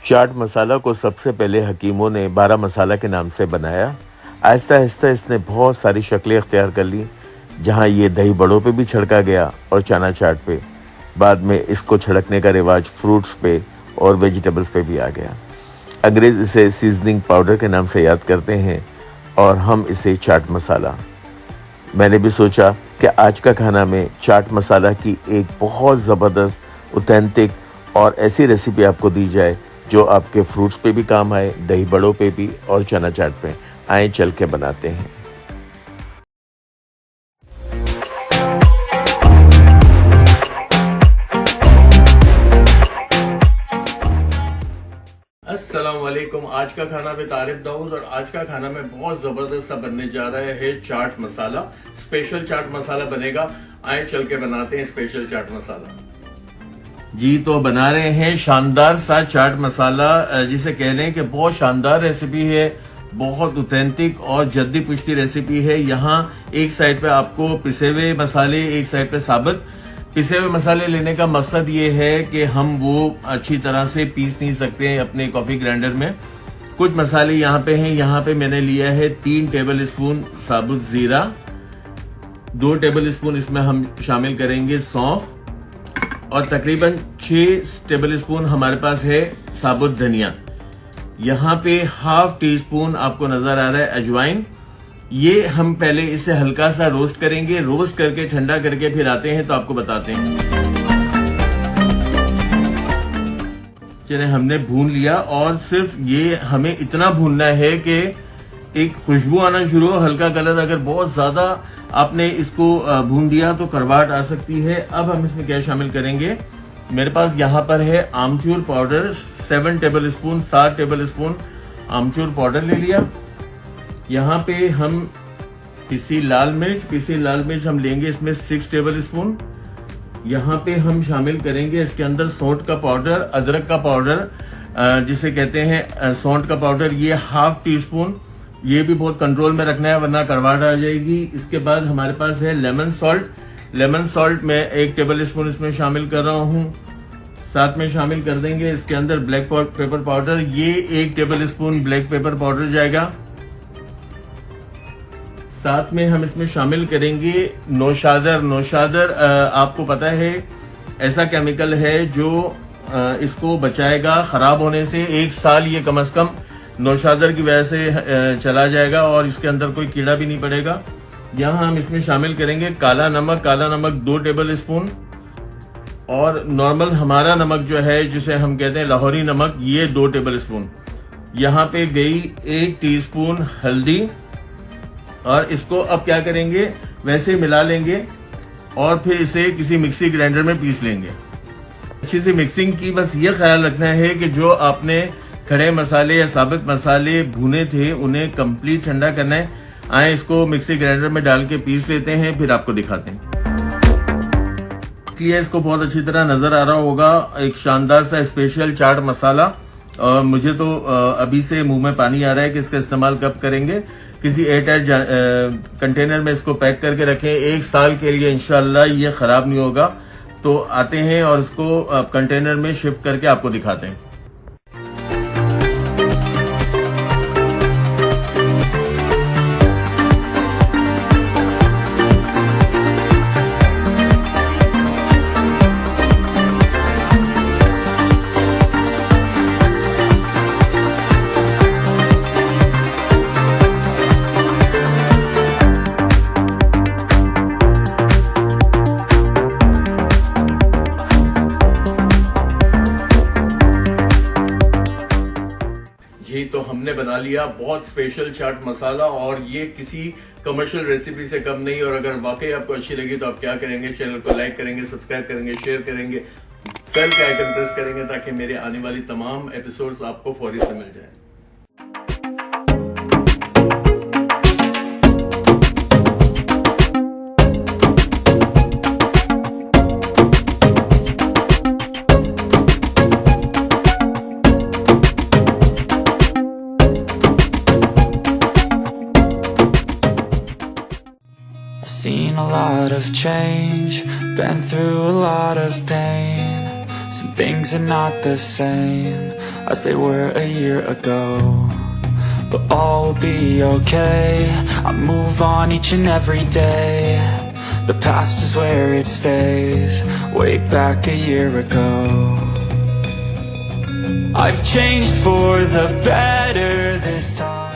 चाट मसाला को सबसे पहले हकीमों ने 12 मसाला के नाम से बनाया। आहिस्ता आहिस्ता इसने बहुत सारी शक्लें अख्तियार कर ली, जहाँ ये दही बड़ों पे भी छिड़का गया और चना चाट पे। बाद में इसको छिड़कने का रिवाज फ्रूट्स पे और वेजिटेबल्स पे भी आ गया। अंग्रेज़ इसे सीजनिंग पाउडर के नाम से याद करते हैं और हम इसे चाट मसाला। मैंने भी सोचा कि आज का खाना में चाट मसाला की एक बहुत ज़बरदस्त, ऑथेंटिक और ऐसी रेसिपी आपको दी जाए जो आपके फ्रूट्स पे भी काम आए, दही बड़ों पे भी और चना चाट पे। आए चल के बनाते हैं। अस्सलाम वालेकुम। आज का खाना विद आरिफ दाऊद और आज का खाना में बहुत जबरदस्त सा बनने जा रहा है चाट मसाला। स्पेशल चाट मसाला बनेगा। आए चल के बनाते हैं स्पेशल चाट मसाला। जी तो बना रहे हैं शानदार सा चाट मसाला, जिसे कह लें कि बहुत शानदार रेसिपी है, बहुत ऑथेंटिक और जद्दी पुश्ती रेसिपी है। यहाँ एक साइड पे आपको पिसे हुए मसाले, एक साइड पे साबुत। पिसे हुए मसाले लेने का मकसद ये है कि हम वो अच्छी तरह से पीस नहीं सकते अपने कॉफी ग्राइंडर में। कुछ मसाले यहाँ पे हैं। यहाँ पे मैंने लिया है 3 टेबल स्पून साबुत जीरा, 2 टेबल स्पून इसमें हम शामिल करेंगे सौंफ और तकरीबन 6 टेबल स्पून हमारे पास है साबुत धनिया। यहाँ पे हाफ टी स्पून आपको नजर आ रहा है अजवाइन। ये हम पहले इसे हल्का सा रोस्ट करेंगे। रोस्ट करके ठंडा करके फिर आते हैं तो आपको बताते हैं। चलिए हमने भून लिया और सिर्फ ये हमें इतना भूनना है कि एक खुशबू आना शुरू हो, हल्का कलर। अगर बहुत ज्यादा आपने इसको भून दिया तो करवाहट आ सकती है। अब हम इसमें क्या शामिल करेंगे, मेरे पास यहाँ पर है amchur powder 7 tablespoon, 7 tablespoon amchur powder ले लिया। यहाँ पे हम पिसी लाल मिर्च हम लेंगे इसमें 6 टेबल स्पून। यहाँ पे हम शामिल करेंगे इसके अंदर सौंठ का पाउडर, अदरक का पाउडर जिसे कहते हैं सौंठ का पाउडर, ये हाफ टी स्पून। ये भी बहुत कंट्रोल में रखना है वरना करवाहट आ जाएगी। इसके बाद हमारे पास है लेमन सॉल्ट मैं 1 टेबल स्पून इसमें शामिल कर रहा हूँ। साथ में शामिल कर देंगे इसके अंदर ब्लैक पेपर पाउडर, ये 1 table spoon black pepper powder जाएगा। साथ में हम इसमें शामिल करेंगे नौशादर। आपको पता है ऐसा केमिकल है जो इसको बचाएगा खराब होने से। 1 साल ये कम से कम नौशादर की वजह से चला जाएगा और इसके अंदर कोई कीड़ा भी नहीं पड़ेगा। यहाँ हम इसमें शामिल करेंगे काला नमक 2 टेबल स्पून और नॉर्मल हमारा नमक जो है जिसे हम कहते हैं लाहौरी नमक, ये 2 टेबल स्पून। यहाँ पे गई 1 टीस्पून हल्दी और इसको अब क्या करेंगे, वैसे मिला लेंगे और फिर इसे किसी मिक्सी ग्राइंडर में पीस लेंगे। अच्छी सी मिक्सिंग की बस ये ख्याल रखना है कि जो आपने खड़े मसाले या साबुत मसाले भुने थे उन्हें कंप्लीट ठंडा करना है। आए इसको मिक्सी ग्राइंडर में डाल के पीस लेते हैं, फिर आपको दिखाते हैं। इसलिए इसको बहुत अच्छी तरह नजर आ रहा होगा, एक शानदार सा स्पेशल चाट मसाला। और मुझे तो अभी से मुंह में पानी आ रहा है कि इसका इस्तेमाल कब करेंगे। किसी एयरटाइट कंटेनर में इसको पैक करके रखें 1 साल के लिए, इंशाल्लाह ये खराब नहीं होगा। तो आते हैं और इसको कंटेनर में शिफ्ट करके आपको दिखाते हैं। जी तो हमने बना लिया बहुत स्पेशल चाट मसाला और ये किसी कमर्शियल रेसिपी से कम नहीं। और अगर वाकई आपको अच्छी लगी तो आप क्या करेंगे, चैनल को लाइक करेंगे, सब्सक्राइब करेंगे, शेयर करेंगे, बेल का आइकन प्रेस करेंगे ताकि मेरे आने वाली तमाम एपिसोड्स आपको फौरी से मिल जाए। Seen a lot of change, been through a lot of pain. Some things are not the same, as they were a year ago. But all will be okay, I move on each and every day. The past is where it stays, way back a year ago. I've changed for the better this time.